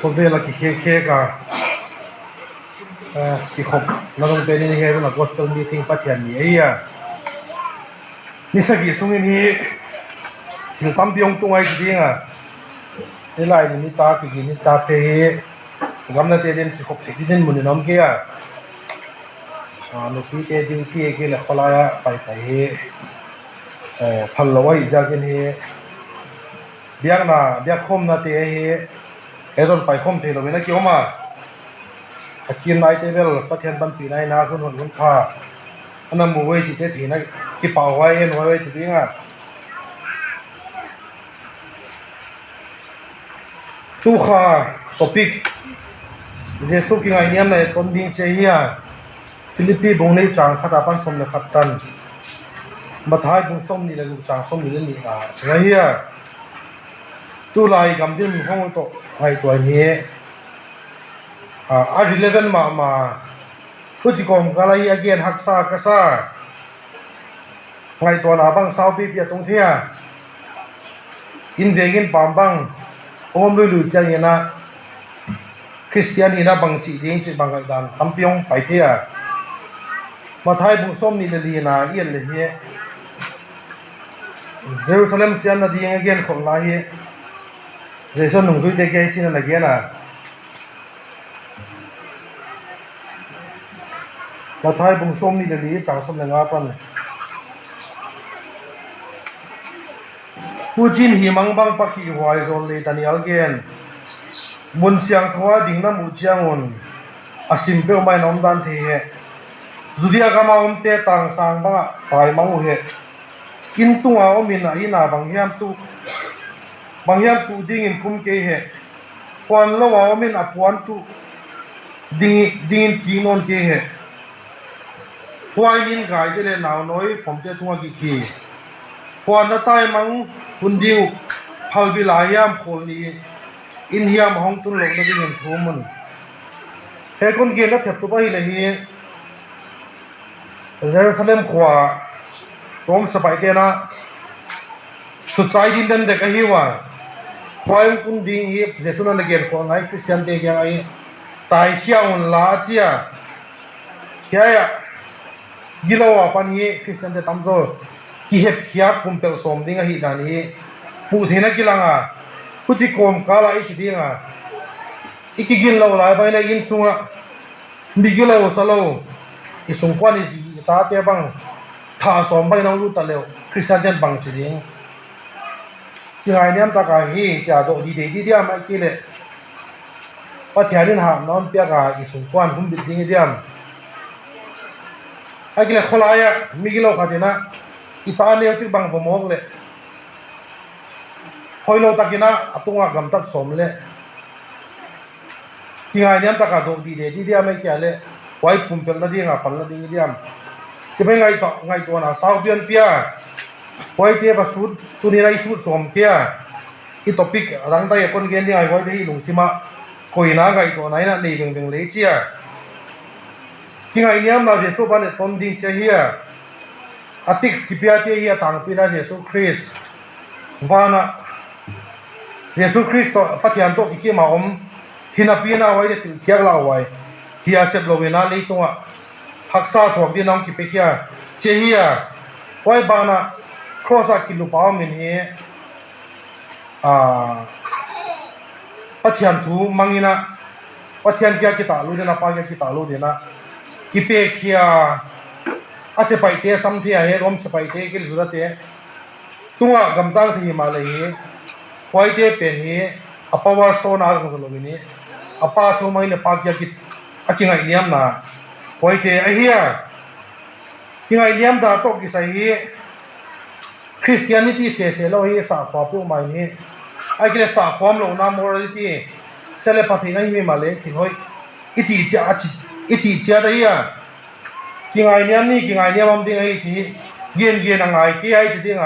คนเวลากี่เคกะกี่ขบเราต้องเป็นนี่เฮเป็นหลัก gospel meeting ปัจจัยนี้นี่สักกี่สุ่งนี้ที่ตั้มพิองตรงไอ้จริงนี่ลายนี่ตากี่นี่ตาเตะกำลังเตะเด่นกี่ขบเตะที่เด่นมุนน้ำเกียนุฟีเตะดิวตี้กี่เล็กขลายไปพันละวันจากนี้เบียกน่ะเบียกคมน่ะเตะจนไปคมเทเราไม่ได้เกี่ยวมาอากินไอเทเวลพัฒนาบันปีนายนาคุณหุ่นคุณผ้าอันนั้นมวยจิตเตถีนะกี่เป่าไว้เอ็นไว้จิตยังตู้ข้าท็อปิกเจสุกิงไอเนียมในต้นดิ่งเชียฟิลิปปีบงในจางพัฒนาปันสมเลขับตันมาท้ายบงส้มนี่เลยจางส้มนี่เลยนี่สมัยเฮียตู้ลายกำจิ้มห้องโต๊ะไอตัวนี้11มาผู้จิกรมกาลายอาเกียนหักษากษาไงตัวนาบังสาวปีเปียตรงเทียอินเดียกินปามบังโอมลุยจังยนะคริสเตียนีนะบังจีดิ้งจีบังกันดันตั้มพิองไปเทียมาท้ายบุษส้มนี่เลยนะเอียนเลยเฮเยรูซาเล็มเซียนนาดีอาเกียนของลายเจสันหนุ่มสุยเตเกจินนาเกียนะมาท้ายบุษส้มนี่เลยจางส้มเลยงาปันผู้จีนหิมังบังปักขีหวายโซลเลยตานีอัลเกนมุนเสียงทว่าดิ่งน้ำมูเชียงอุนอาสิมเปลไม่น้อมดันเทเหจุดยากามาอมเตตังสังบังตายมังอุเหกินตัวอมินอินาบางเฮียมตุดิ่งอินคุมเกเหควันละว่าอมินอปวนตุดิ่งกินนนเกเหควายมินกายเจเลนาวน้อยผมเตตัวกี่ขีควันละตายมังคุณดิวพัลบิลายามคนนี้อินเฮียมห้องตุนหลงนั่นเองทุ่มมันเฮคนเกณฑ์นัดเถบตัวไปเลยเฮเยรูซาเล็มขวาโรมสบายเตนะสุดใจดินเดินเด็กฮิวะควายตุนดิ่งเฮเจสุนันเกณฑ์คนไหนคริสเตียนเด็กยังไงตายเขี้ยวลาเจียเฮียกิโลอ่ะปันเฮคริสเตียนเด็กตั้มโซ่ที่เห็บเขียบคุมเปลสมดิ่งฮิดานีผู้เทนักกีฬาผู้ที่โกมกาลาอิจดิ่งอีกกินเราหลายไปในอินสุงบิกิโลสโลอิสุงควันอิจิตาเตบังท่าสมไปน้องรู้ตะเลวคริสเตียนบังจิดิ่งที่ไงเนี่ยตากาฮีจะโดดีเดียไม่กี่เล่ปัจจัยนี้หานอนเปียกอิสุงควันคุมบิดดิ่งเดียมไอ้กิเลขลายมิกิโลขัดนะอิตาเนียจิบังฟมองเลยคอยเราตะกินะอัตุงะกำตัดสมเลยที่ไงเนี่ยตะกาโดดีเดียไม่เกี่ยเลยไว้ปุ่มเป็นละดีงะปันละดีเดียมจะเป็นไงตัวน่ะสาวเปลี่ยนเปียไว้เทียบสุดตัวนี้ไรสุดสมเกียอีท็อปิกรังได้คนเกณฑ์ที่ไงไว้ที่ลุงซิมาคอยน่าไงตัวไหนน่ะนี่เป็นเลยเชียที่ไงเนี่ยมาเจสุบันเนี่ยต้นดิ่งเชียอาทิตย์ที่เปียเทียต่างปีน่ะเจสุคริสต์วานะเยซูคริสต์ปัจจัยตัวที่มาอมหินาปีน่าไว้เด็ดเขียกเล่าไว้เฮียเสพโลเวน่าเลยตัวหักษาถวกที่น้องคิดไปเฮียเชียไว้บานะครอสักกิโลปามินเฮปัจจัยทูมังอินะปัจจัยเกียกิตาลูเดนะปากกิตาลูเดนะคิดไปเฮียอาเสไปเตะสัมเทียเฮรวมสไปเตะกิลสุดเตะตัวกำตั้งที่มาเลยไว้เดี๋ยวเป็นเฮอปาวาโซนาของสโลวีนี้อปาทุมาอินปากยากิอากิงไอเนียมนะไว้เดี๋ยวไอเฮียกิงไอเนียมดาโตกิสัยเฮคริสเตียนิตี้เสียเราเฮสาความพวกมันนี้ไอกิเลสาความเราหน้ามอรัลิตี้เซเลปาทีนั้นไม่มาเลยที่ห้อยอิจิเจียได้เฮียกิงไอเนียมนี่กิงไอเนียมมันดิ้งไอจีเย็นนังไอกี่ไอจีดิ้ง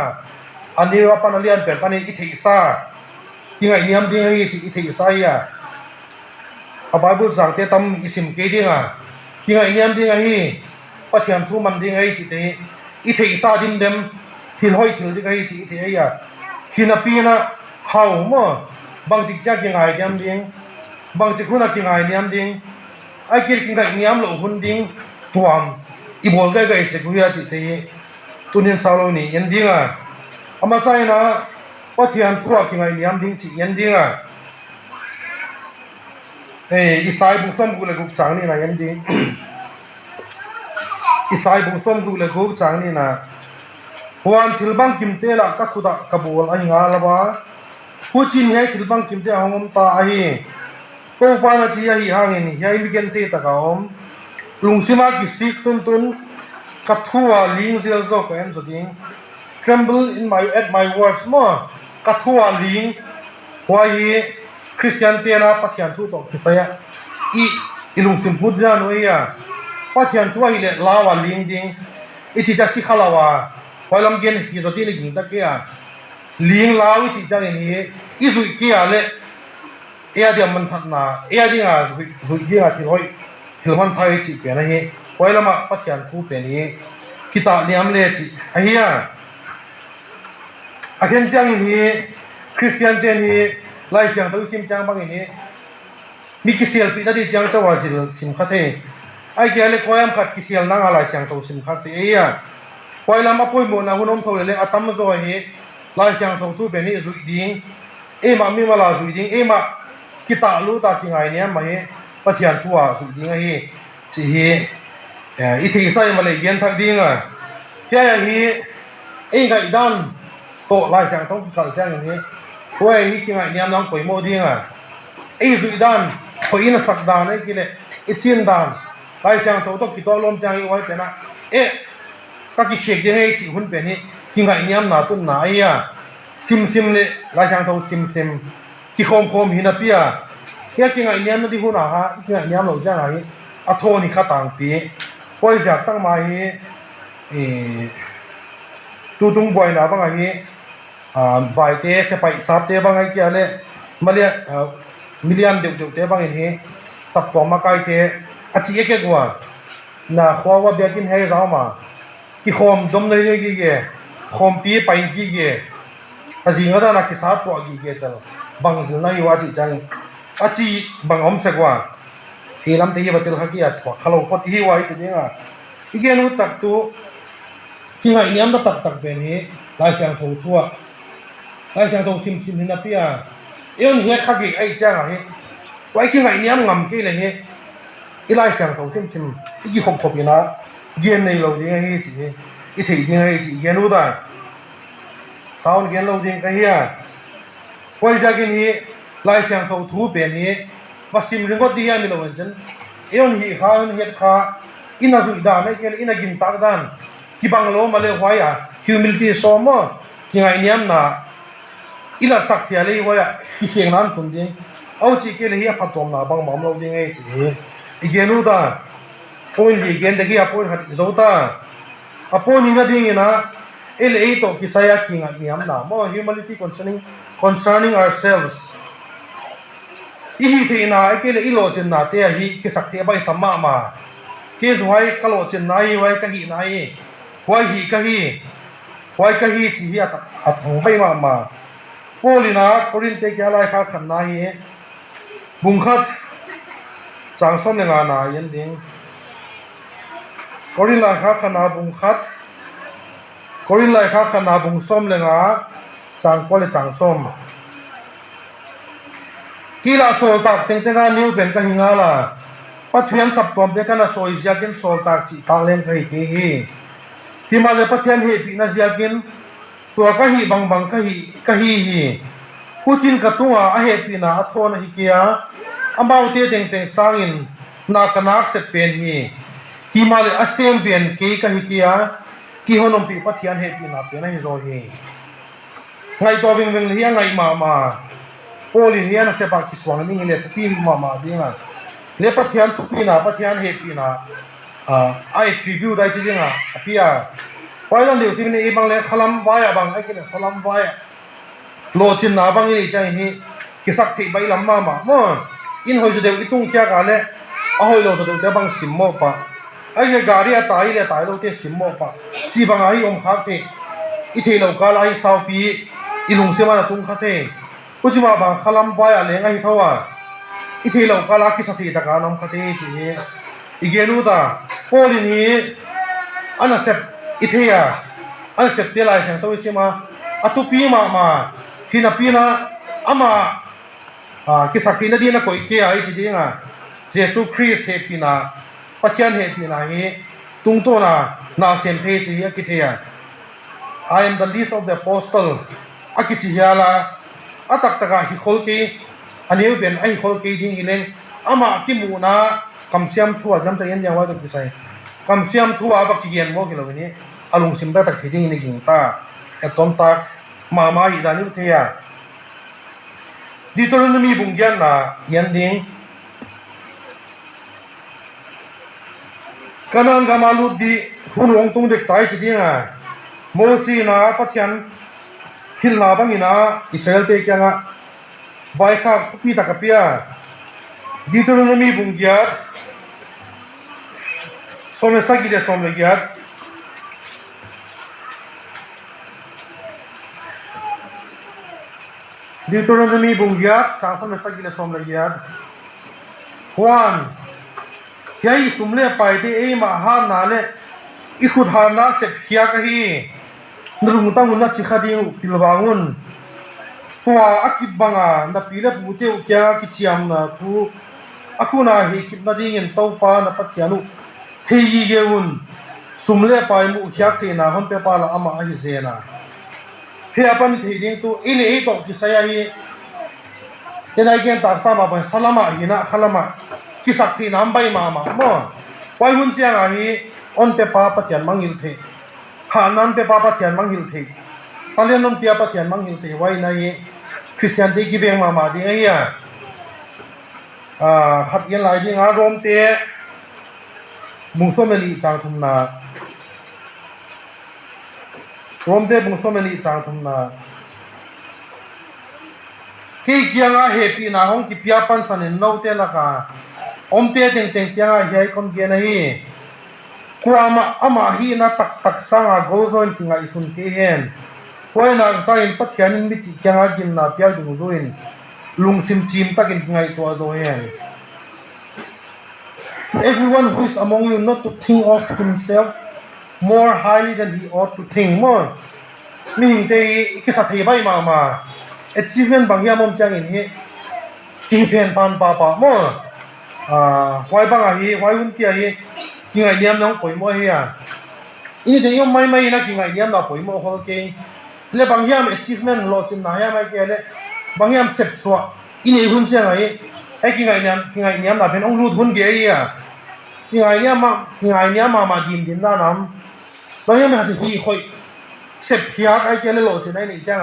อันนี้ว่าปันเลียนเป็นปันนี้อิทธิศาสตร์ที่ไงเนี่ยมันดิ้งไอ้อิทธิศาสตร์อาบายบุตรสั่งเตตัมอิสิมเกดิ้งที่ไงเนี่ยมันดิ้งไอ้ปัจจัยทุมันดิ้งไอ้จิตอิทธิศาสตร์ดิมเดมที่ห้อยที่ดิ้งไอ้จิตอิทธิหินาปีนะเฮามั่วบางจิตจักยังไงเนี่ยมันดิ้ง บางจิคุณกินไงเนียมดิ้งไอ้กินไงเนียมหลงหุ่นดิ้งตัวมอีบอลไก่เสกุยาจิตที่ตุนินสาวนี่ยันดิ้งอ่ะอามาใส่นะว่าที่อันทั่วกินไงเนียมดิ้งจิยันดิ้งอ่ะอีสายบุษส้มกูเลยกูจางนี่นะยันดิ้งอีสายบุษส้มกูเลยกูจางนี่นะวันที่บังกิมเตละก็คุดกบวลไอ้งาละบ้าผู้จีนให้ที่บังกิมเตหงตาไอ้ตัวปานาจีไอ้หางนี่ยัยมิเกนเตตะกาวลุงซิมากิสิกตุนกัดทัวลิงเซลโซกันสุดิง tremble in my at my words มั้งกัดทัวลิงหัวฮีคริสเตียนเตนะปัจจัยทุตกิสยาอีลุงซิมพูดยันไว้อะปัจจัยทัวฮีเลลาวาลิงดิงอีจิจะสิขลาวาพอลำเกินกิจวัตรนี่กินตะเกียลิงลาวิจิจะอย่างนี้อีสุกี้อะไรเอียดีมันทัดนาเอียดีงาสุกี้งาที่ร้อยที่มันพายจิเป็นอะไรพอลำมาปัจจัยทุเป็นนี้กิตาเลียมเลจิไอ้เหี้ยอาเคนจังนี้คริสเตียนเตนี้ไล่เสียงตัวซิมจังบางอย่างนี้มีกิเซียลปีนั่นที่จังจะว่าซิมขัดเองไอ้เกี่ยเล็กว่ายังขัดกิเซียลนั่งอะไรเสียงตัวซิมขัดเอียพอลำมาพูดหมดนะคุณน้องทวีเลยอาตมาโซ่เฮไล่เสียงตัวทุเป็นนี้สุดดิ้งมามีมาลาสุดดิ้งมากิตาลูตาที่ไงเนี่ยมาเฮปัจจัยทัวสุดดิ้งไอ้จีเฮอีที่ใส่มาเลยเย็นทักดิ้งอ่ะแค่อย่างนี้ไงดันโตไล่เสียงตัวที่เกิดเสียงอย่างนี้เพราะไอ้ที่ไงเนี่ยน้องป่วยโมดิ้งอ่ะสุดดันพออินสักดานไอ้กี่เลยชินดานไล่เสียงตัวต้องคิดตัวลมจังไว้เป็นนะก็คิดเช็คยังไงจีหุ่นเป็นนี่ที่ไงเนี่ยนาตุนนายอ่ะซิมเลยลายช่างทองซิมที่โคมหินปีอ่ะที่ไงเนี่ยนั่นที่หุ่นอ่ะฮะที่ไงเนี่ยเราจะไงอัฐนี่ข้าต่างปีพอจะตั้งมาตู้ตุ้งบอยนะบางไงไฟเตะใช่ไปสับเตะบางไงกี่อะไรมาเรียมิลเลียนเดียวเตะบางอย่างนี้สับตัวมาไกลเตะอาชีพเก่งกว่าน่ะขวาว่าเบียกินให้เรามาที่โคมดมเลยกี่เกะโคมปีไปกี่เกะอาจิงก็ได้นักศึกษาตัวกี่เกะแต่บางสิ่งนั้นอยู่ว่าจีจังอาชีบางอมเสกว่าลำที่บัตรขักยัดว่าเขาพอที่ว่าจีเนี่ยอีกอย่างนู้นตักตัวที่ไงเนี่ยมันตักเป็นนี้ลายเสียงทุ่งทั่วลายเสียงทุ่งซิมหินปีอ่ะเอ็นเฮ็ดขักอีกไอ้เจ้าไงไว้ที่ไงเนี่ยมันงำกี่เลยเฮ้ลายเสียงทุ่งซิมอีกขบอยู่นะเย็นในเราดีไงจีอีถี่ดีไงจีเย็นรู้ได้สาวเย็นเราดีกันเฮียไว้จากนี้ลายเสียงทุ่งทูเป็นนี้ว่าซิมริงก็ดีไงมีเราเหมือนกันเอ็นฮีข้าเฮ็ดข้าอินาจุดด่านไอ้เกลอินากินตักด่านที่บังโลมาเลยไว้อะ humility สมอที่ไงเนี่ยนะอีหลักสักที่อะไรไว้อะที่เขียนนั้นตุนดิ้งเอาจีเกลเฮียพัดตอมนะบังเราดีไงจีอีเกนูด้าพอยลีเกนเด็กพอยหัดอิโซตาพอยนี่นะดิ้งนะโตกิสายาคิงเนี่ยนะ more humility concerning ourselves อีที่นะไอ้เกลอีโลจินนะเตะฮีกิสักเตะไปสมมาเกลไว้กะโลจินนายไว้กะฮีนายไว้ฮีกะฮีที่ฮีอัดหงไปมาพอลีนะโครินเตะอะไรข้าขันนายบุ้งขัดจางส้มยังไงนะยันดิ้งกอรินไลข้าขนาบุงคัดกอรินไลข้าขนาบุงส้มเลยนะจางก็เลยจางส้มกีฬาโซลตักเต็งงานนิ้วเป็นกันยังไงล่ะปัจจุบันสับตัวเด็กกันนะโซยจะกินโซลตักจีทางเล่นกันที่ที่มาเลยปัจจุบันเหตุนะจะกินตัวก็ฮีบางก็ฮีผู้จินกับตัวเหตุนะอัทโทนะฮิเกียอันบ่าวเตะเต็งสร้างอินนักเสพเป็นที่มาเลยอาเซียนเป็นเกี่ยกับฮิเกียที่ฮอนอมปีปัทยันเฮปีนาเป็นให้โซเฮไงตัววิ่งเฮียไงมาโอลินเฮียนะเสพกิสวางนี่เลยทุกปีมาดีงาเลยปัทยันทุกปีนาปัทยันเฮปีนาไอทริบิวได้จริงอ่ะพี่อ่ะพอยันเดี๋ยวสิมันบางเลยขลัมไว้อะบางไอ้กินสลัมไว้โลจินนาบางนี่ใจนี่กิสักที่ใบลำมามั่วอินหอยสุดเดียวอีตุ้งเขียกันเลยเอาหอยโลสุดเดียวแต่บางสิมโมปะไอ้เหี้ยการีตายเลยตายเราเตะสิมโมปะจีบางไอ้องค์ข้าที่อีเทเราการไอ้สาวปีอีลุงเสียมาตุ้งข้าที่ผู้จิมาบางขลัมไว้อะไรไอ้เท่าว่า อิทีเรากาลากิสติตะกานอมคติจีอีเกนูตาโพลินีอันเซปอิทียอันเซปเตลายเซนตัวสิมาอัตุปีมาฮินาปีนาอามากิสตินาดีนะก็อีเกียไอจีดีงาเยซูคริสต์เฮปีนาปัจจัยเฮปีนาเฮตุงโตนาเซนเทจีอากิเทีย I am the least of the apostle อากิจิยาลาอาตักตะกาฮิโคลกีอันนี้เป็นไอฮิโคลกีดิ้งอิเลงอามากิมูนาคำเสียมทั่วจำใจยังว่าตะกิใส่คำเสียมทั่วบักจีเย็นโมกิโลนี้อาลุงซิมเบตักฮิดิ้งในกิงตาเอตอนตักมาฮิดานิวเทียดิตรนมีบุงยันนายันดิ้งกันนันกามาลุดดีหุ่นวงตุงเด็กตายจีดิ้งโมซีนาพัทยันฮิลนาบังอินาอิสราเอลเตกียงะไวข้าทุกปีตะกับเปียดิตรนมีบุงยัดสมเลสักิเดสมเลยัดดิตรนมีบุงยัดจางสมเลสักิเดสมเลยัดฮวานยัยสุมเลไปที่เอมาฮานาเลอิคุดฮานาเสพเฮียกะฮีนรุงตังุนนัชิคดีอุปิลบางุนตัวอากิบังอานับปีเลบุเตอุกยากิชิยามนาทูอากูนาเฮกิบนาดีเงินเต้าปานับปัทยานุเฮียเกวุนสุมเลไปมุขยักเทนาฮอนเปปาละอามาฮิเซนาเฮียปันเทดิงตัวอิเลอิตอกกิสยาฮีเจนายเกนตาสามาเป็นสลามาฮินะขลามากิสักทีน้ำใบมาโม่ไว้หุ่นเสียงอาฮีออนเปปาปัทยานมังฮิลเทหานันเปปาปัทยานมังฮิลเทตาเลียนนนเตียปัทยานมังฮิลเทไว้ในคริสเตียนที่กิเบงมาดีไงขัดยันหลายดีงารวมเตะบุงสมลีจางทุมนารวมเตะบุงสมลีจางทุมนาที่เกียงอาเฮปีนาห้องที่พิอาปันสันนเอาเตะละกาอมเตะเต็งเกียงอาเฮคนเกียนฮีกูอามาฮีน่าตักสังอาโกลโซนที่ไงสุนเกเฮนพอยนักสายปัทยานินมิจิเกียงอากินนาพิอาดุงโซนลุงซิมจิมตักินที่ไงตัวโซเฮน Everyone who is among you not to think of himself more highly than he ought to think more มีหิงเตอีกสัตย์ใบมา achievement บางอย่างมั่งจังอินเฮที่เพนปานป้ามั่งไว้บางอะไรไว้หุ่นเกียร์กินไอเดียมน้องป่วยมั่วเฮียอินนี้ถึงยังไม่นะกินไอเดียมเราป่วยมั่วเขาเก่งและบางอย่าง achievement โลจิมนายังไม่เกี่ยเลยบางอย่างเสพสัวอินนี้หุ่นเชียงไงไอ้กินไอเดียมเราเป็นองค์รูดหุ่นเกียร์กินไอเดียมมาดิมด้านน้ำบางอย่างไม่หัดที่คอยเสพเฮียไอ้เกี่ยเลยโลจิมไหนนี่จัง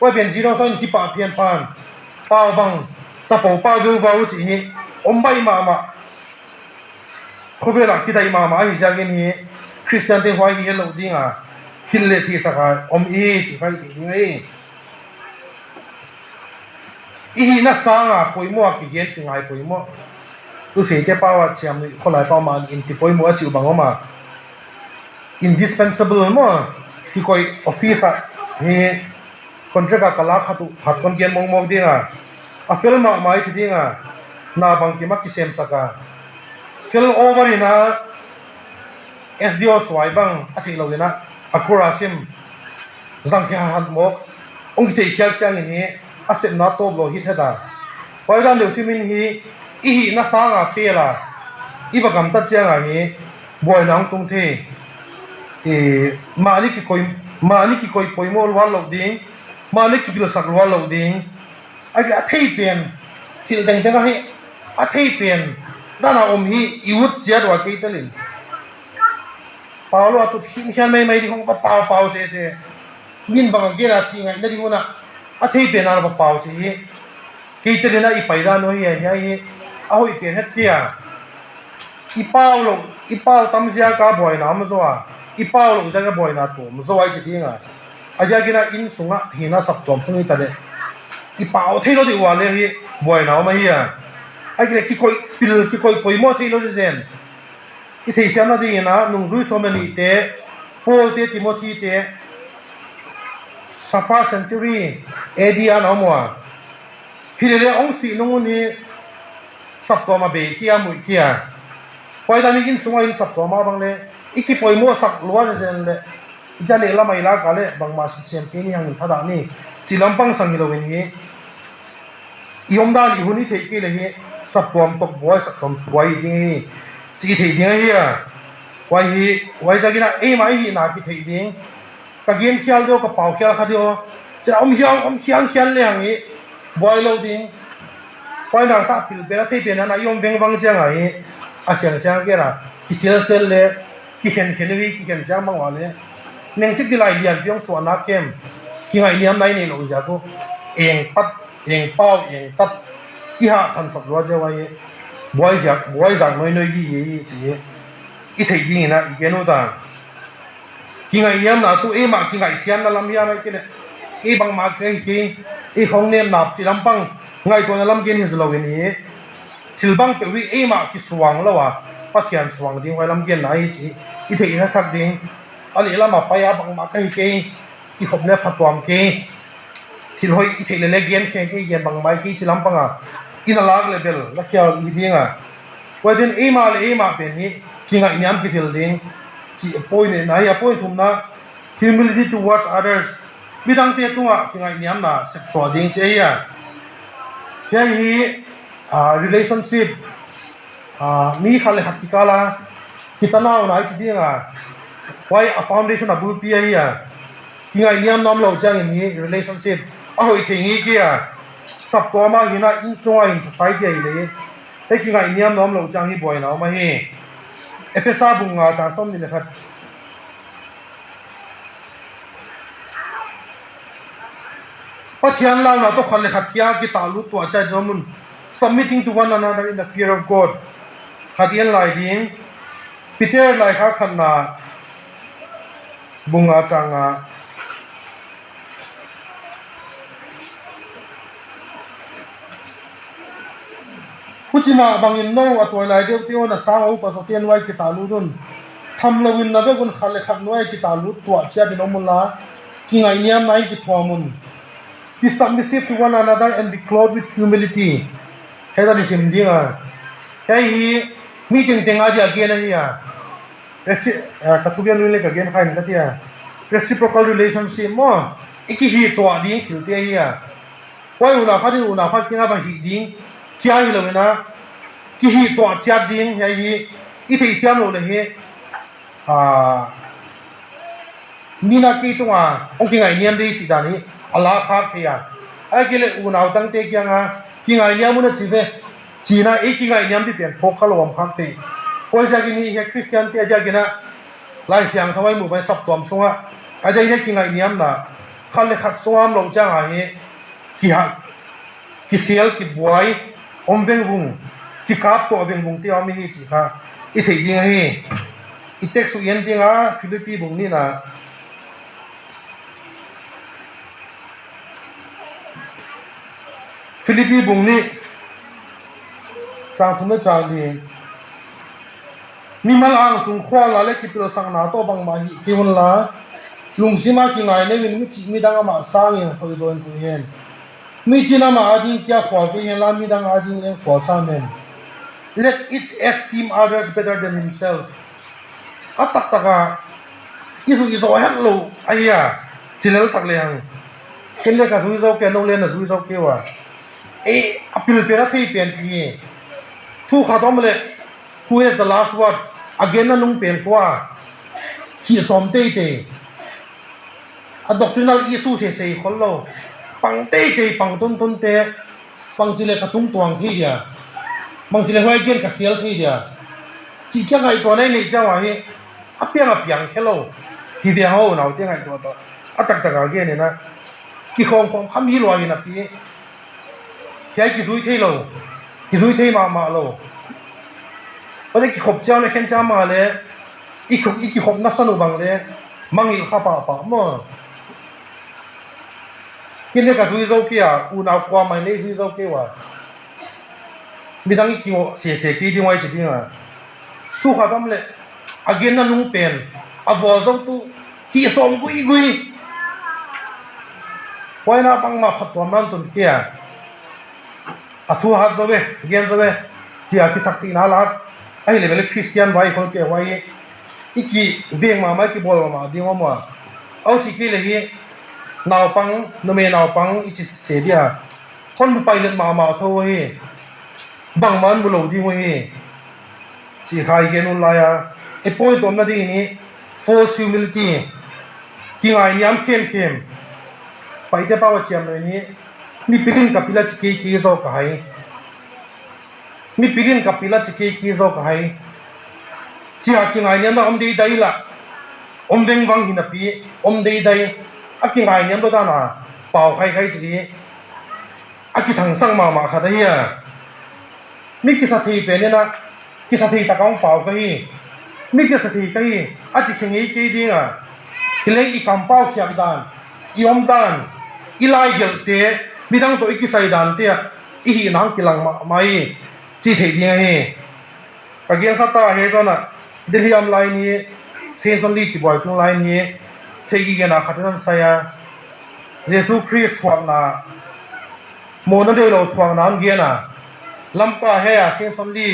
ว่าเป็นซีโร่ซ้อนที่ป่าเพียนพานป่าบังจะป่าป่าดูว่าอุจิอมใบมาเขาเวลาที่ได้มาฮิจากินฮีคริสเตียนเทวาฮีโลดิ้งฮิลเลที่สักอมจิใครที่นี่อีน่าสร้างป่วยมัวกี่เย็นที่ไงป่วยมัวดูสิเจ้าป้าว่าเชื่อมคนหลายป้ามาอินที่ป่วยมัวจิวบังออกมา indispensable มัวที่คอยออฟฟิศเฮคนเจ้ากะลาขัดคนเกียนมองดิ้งเฟลมาไม่ที่ดิ้งนาบังกิมักกิเซมสักเฟลโอเวอร์นี่นะ SDO สวยบังอาทิตย์เราเลยนะคูราซิมจังแค่หันมกองค์ที่เขียนเชียงนี้อาศัยนาโต้บโลหิตเฮดาไว้ด้านเดียวซิมินฮีอีน่าสร้างเปียละอีบักำตัดเชียงนี้บ่อยน้องตรงที่มานี่กี่คอยป่วยมัววันหลอกดิ้งมานี่กี่บิลสักวันหลอกดิ้งไอ้ที่อาทิตย์เปลี่ยนที่เราแต่งให้อาทิตย์เปลี่ยนด้านอมฮีอีวุฒิเจ้าว่ากี่ตลินป่าวว่าตุดหินเขียนไม่ดีของก็ป่าวเสียมินบางเกี่ยร์ชิงไงนั่นดีกว่าอาทิตย์เปลี่ยนอะไรป่าวเสียกี่ตลินน่ะอีไปด้านโน้นเฮียเอาอีเปลี่ยนเฮ็ดเกี่ยอีป่าวตั้มเสียกับบ่อยน้ำมั้งสัวอีป่าวลงจากกับบ่อยน้ำตัวมั้งสัวไอ้จีดีไงอาจจะกินอินสุงะหินะสับตัวมั้งสุงอีตาเลยอีป่าวที่เราดีกว่าเลยบ่อยน้ำมั้งเฮียไอ้เกี่ยกี่คอยป่วยมั่วที่เราจะเซนอีที่เสียนาดีนะนุ่งจุยสมัยนี้เตะโปเตติโมธีเตะซัฟฟาเซนจูรี่เอเดียนเอามัวฮิเลองสีนุ่งนี่ สับตัวมาเบกี้มุยกี้พอยตอนนี้กินสงอินสับตัวมาบางเลยอีกที่ปอยมัวสักล้วนเส้นเลยอีจะเละละไม่ละกันเลยบางมาสักเสียมกี้นี่หังทัดานี่จีลำปังสังหิโลเวนี่อีอมดานอีหุ่นนี่เทกี้เลยสับตัวมตกบอยสับตัวมสวยดีจีเทดิ้งเฮียไว้จะกินเอ้มาอีนากิเทดิ้งกะเกียนเขียวเดียวกระเป๋าเขียวขัดเดียวจะอมเขียวเลยอย่างนี้บอยโลดิ้งพอยนางสับปิลเบลที่เป็นนั้นยอมเวงวังเจียงไงอาเสียงเกี่ยนะกิเซลเลยกิเห็นวิกิเห็นจ้างบางวันเลยเนื่องจากที่ไรเรียนเพียงส่วนนักเข้มกิไงเนี่ยไม่เนี่ยเราจะก็เองปัดเองเป้าเองตัดอีหาทันสับรัวเจ้าไว้บอยจากน้อยกี่จีอีที่ดีนะอีเกนุตังกิไงเนี่ยนะตัวมากิไงเสียนนั่นลำยาไม่กินเลยบางมาเกี่ยกิของเนี่ยนับจีลำปังไงตัวนั้นลำกินที่สุดเราวันนี้ทิลบังเปวิมาที่สว่างแล้ววะปัจจัยสว่างดิ้งไว้ลำกินไหนจีอีที่ทักดิ้งอะไรละมาไปบางมาเกี่ยที่ขบเนี่ยผัดตัวมเกี่ยที่เราอีที่เล็กเย็นแค่เย็นบางไม้กี่จีลำปังอินลักเลเวลแล้วเกี่ยวอีดิ้งว่าจนมาเป็นนี้ที่ไงเนี่ยกี่ทิลดิ้งจีป่วยเนี่ยนายป่วยทุ่มนะ humility towards others ไม่ตั้งเตี้ยตัวที่ไงเนี่ยนะเสพสวดดิ้งเจียแค่นี้ relationship มีขั้นเลยหัดกิกาลาคิดน่าหน่อยจีดิ้งไว้ foundation บุลปียที่ไงเนี่ยน้ำเราจะอย่างนี้ relationship อีกทีนี้กี่สับตัวมาหินะอินสวายอิน society เลยแต่กี่ไงเนี่ยน้ำเราจะให้บ่อยนะมาให้เอฟเอสอาบุงจางส้มนี่เลยครับพอเทียนเราต้องขันเลยขัดยากิตาลุตัวใจดมุน submitting to one another in the fear of God ขัดยันลายดิ้งพิเตอร์ลายข้าขันนาบุงจางผู้จิมาบางอินโน่ตัวลายเดียวที่ว่าน่ะสร้างอุปสรรคเตียนไว้กิตาลุดุนทำเราวินนับเป็นขันเลยขัดน้อยกิตาลุตัวเชียเป็นอมุลละที่ไงเนี่ยไม่กิทวามุนbe submissive to one another and be clothed with humility ให้ตาดิสิมดีอ่ะแค่ฮีมีติงอาเดียเกียนอะไรอ่ะกัตุเกียนรู้เลยกับเกียนใครนี่ก็ที่อ่ะ reciprocal relationship มั้งอีกฮีตัวดิ้งถิ่นเตี้ยฮีอ่ะว่าอุณาพัดกินอะไรฮีดิ้งที่ไอ้เราเนี่ยนะที่ฮีตัวเชียดิ้งให้ฮีอีที่เสียมเราเลยฮีมีนักกีตัวองค์กิงไงเนี่ยมดีจีดานี่Allah khát thì ai kia lại uốn áo tăng tê kia ngà kia ngày niệm muốn chỉ na ấy kia ngày niệm thì biển phok khalo om khát thì ôi giờ cái này Christian thì giờ cái na lại sang thâu ai mua bài sắp tuam sung á ở đây này kia ngày niệm na khát lại khát sung am lâu chăng ai kia sel kia boy om veng vung kia cáp to veng vung thì om hi chỉ ha ít thì gì ngay ít tek su yên thì ngà Philippines vung ni na Philippines bung ni chang thum na chang di mi mal ang sung khwa la le kipil sang na to bang ma hi kiun la lung sima ki ngai ne min mi dang ma sang in hoi join pu hen mi china ma ading kya khwa ke hen la mi dang ading le khwa sa men let each esteem others better than himself atak taka isu hello aya chilel tak le hang ken le ka zui zo ke no le na zui zo ke wa appeal pera thei pen pi thu khatom le who is the last word again na nung pen kwa chi som te a doctrinal issue se kholo pang te pang ton te pang chile khatung tuang thi dia mang chile hoi gen ka sel thi dia chi kya ngai to nei nei chawa hi apiang hello hi dia ho nau te ngai to atak again ne na ki khom ham hi loi na pi cái zui thế lâu cái zui thế mà lâu ở đây cái hộp treo này khen cha mà đấy ít hộp nát sanu bằng đấy mang ít khá pa mà cái này cái zui dâu kia nào qua mày lấy zui dâu kia à mình đang cái xe kia đi ngoài chỉ đi mà thu khá tâm lệ again là nung pen avo dâu tu hi som gui quay na băng mà phát tuần nam tuần kia thu hạt rồi gen rồi chia ki sakti na lak ai level Christian vai khol ke vai iki veng ma mai ki bol ma ding ma au chi ki le hi naw pang no me naw pang ichi se dia khon bu pilot ma tho hi bang man bu lo ding hi chi khai ge nu la ya e point tom na di ni false humility ki ngai niam khem pai te pa wa chiam no ni mi pilin kapila chi ki zo ka hai mi pilin kapila chi ki zo ka hai chia ki ngai niam da om dei dai la om deng wang hin pi om dei dai a ki ngai niam da na pau khai chi a ki thang sang ma kha da ya mi ki sa thi pe ne na ki sa thi ta kaung pau ka hi mi ki sa thi ka hi a chi kheng ei ki ding a ki leng i kam pau khyak dan i om dan i lai gel te mi dang to i ki sai dan te i hi nang ki lang mai chi thei ding hi ka gen kha ta he zo na deliam lai ni sen son li ki boy tung lai ni thei gi ge na khatin sa ya Jesus Christ thuak na mo na de lo thuak na ge na lam ka he ya sen son li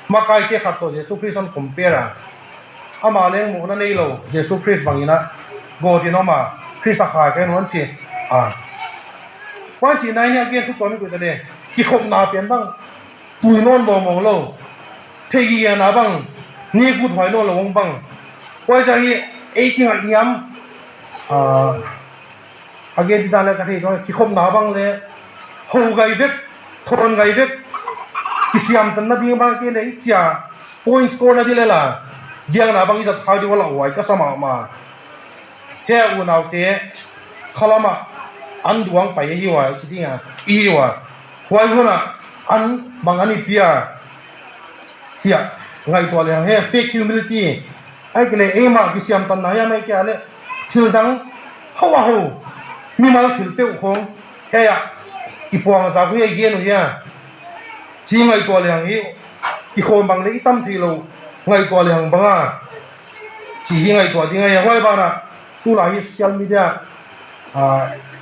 ma kai te khat to Jesus Christ on compare ama leng mo na nei lo Jesus Christ bangina go ti no ma Christ kha ke non chi quan chi nai ne ge thu ko mi ko de ki khom na pian bang tui non bo mong lo thei gi ya na bang ni ku thoi no lo wong bang poi ja hi e ki ngai niam again di dale ka thei do ki khom na bang le ho gai vek thon gai vek ki siam tan na ding bang ke le chia point score na di le la giang na bang i thai di wala wai ka sama ma he u nau te khalama an duang pai hi wa chi dinga i wa hwai huna an bang ani pia chia ngai to le he fake humility ai ke le e ma ki siam tan na ya mai ke ale thil dang hawa ho mi mal thil pe khong he ya i puang za ku ye ge nu ya chi ngai to le hi ki khom bang le i tam thi lo ngai to le hang banga chi hi ngai to ding ya hwai ba na tu la hi social media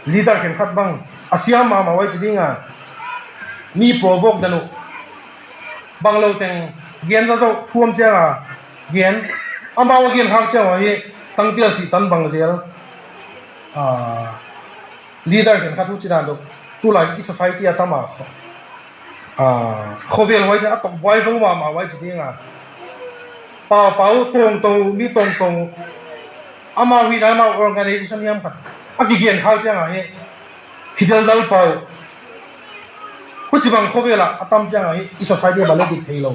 leader ken khat bang asia ma wai chi dinga mi provoke danu bang lo teng gen za zo thuam che la gen amba wa gen hak che wa hi tang tia si tan bang zel leader ken khat hu chi dan do tu la i society atama khovel wai da tok boy zo ma wai chi dinga pau tong mi tong ama wi na ma organization yam khat aki gen khau chang a he hidal dal pau kuchibang khobela atam chang a he i society ba le dik theilo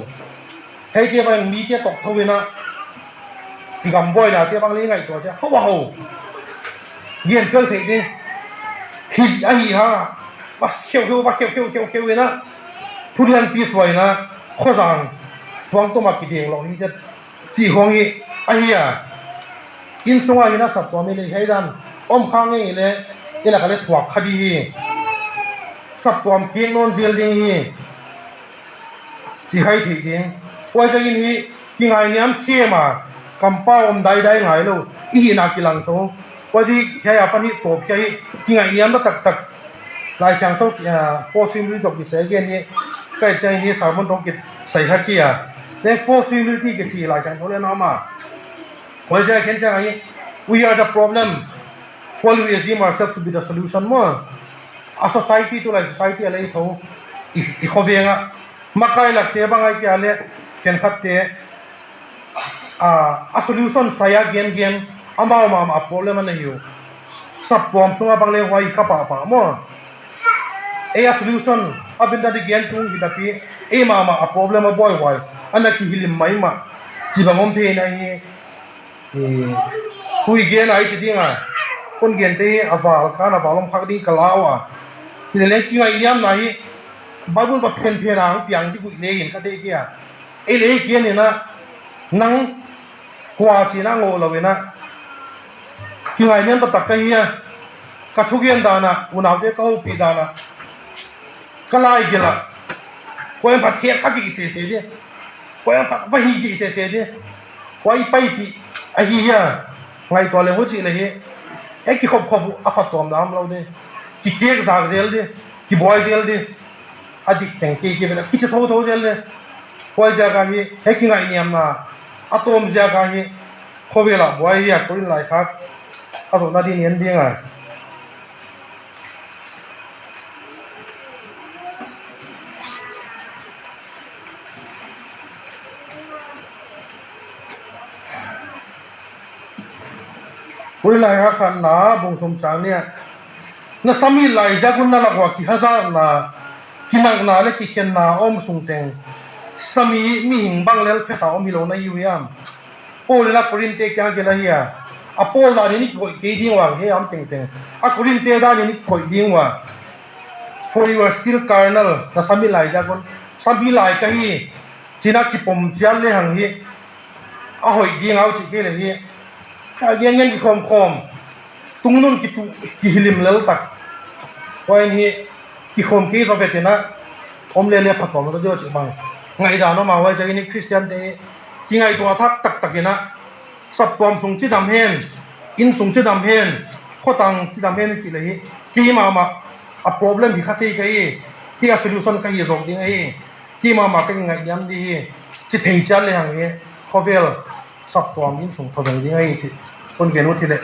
hei ke bang mi te tok thowena igam boy na te bang le ngai to cha hawa ho gen fel thei ni hi a hi ha ba kheu na thulian pi swai na khojang swang to ma ki ding lo hi chi hong hi a hi a in sunga ina sap to me le heidan om khang nge le ila ka le thuak khadi hi sap tom king non zel ding hi chi hai thi ding wai ja in hi ki ngai niam khema kampa om dai ngai lo i na ki lang to wai ji ya pani to phya hi ki ngai niam da tak lai chang to force humility dok ki se ge ni kai chai ni sarmon dok ki sai ha ki ya le force humility ki chi lai chang to le na ma wai ja ken chang ai we are the problem while we assume ourselves to be the solution more a society to like society alai tho I khovenga makai lakte bangai ke ale ken khatte a solution saya gen ama a problem na hiu sap pom sunga bangle hoi khapa pa mo a solution abinda di gen tu hidapi ma a problem a boy wai anaki hilim mai ma chibangom the na hi hui gen ai chi dinga kon gen te aval khana balom phak ding kalawa hilele ki ngai niam na hi bible ba phen ang piang di ku le in ka de kia e le ki ne na nang kwa chi na ngo lo na ki ngai niam ba tak ka hi ka thu gen da na unaw de ka hu pi da na kalai gela ko em phat khet ka ki se de ko em phat va hi ki se de wai pai pi a hi ya ngai to le ho chi le hi e ki khop a phat tom nam lo de ki kek zag zel de ki boy zel de adik teng ki bela ki tho zel de poi jaga hi hacking ai niam na atom jaga hi khowela boy hi akorin lai khak aro na din yen dinga koi lai ha khan na bung thum chang nia na sami lai jagun na lakwa ki hazar na kinak na le ki khen na om sung teng sami mi hing bang lel pheta om hilo na yam pol la korin te kya gela hiya a pol da ni koi ke ding wa he am teng teng a korin te da ni koi ding wa for your still carnal na sami lai jagun sami lai ka hi china ki pom chial le hang hi a hoi ding au chi ke le hi ka gen gen ki khom khom tung nun ki hilim lel tak point hi ki khom ki so vetina om le le phatom so dio chi bang ngai da no ma wa ja ni christian te ki ngai to thak tak takina sap pom sung chi dam hen in sung chi dam hen khotang chi dam hen chi le hi ki ma a problem hi khati kai ki a solution ka hi zong ding ai ki ma ka ngai yam di hi chi thei chal le hang hi khovel sap tom in sung thodang ding ai chi kon gen u thi le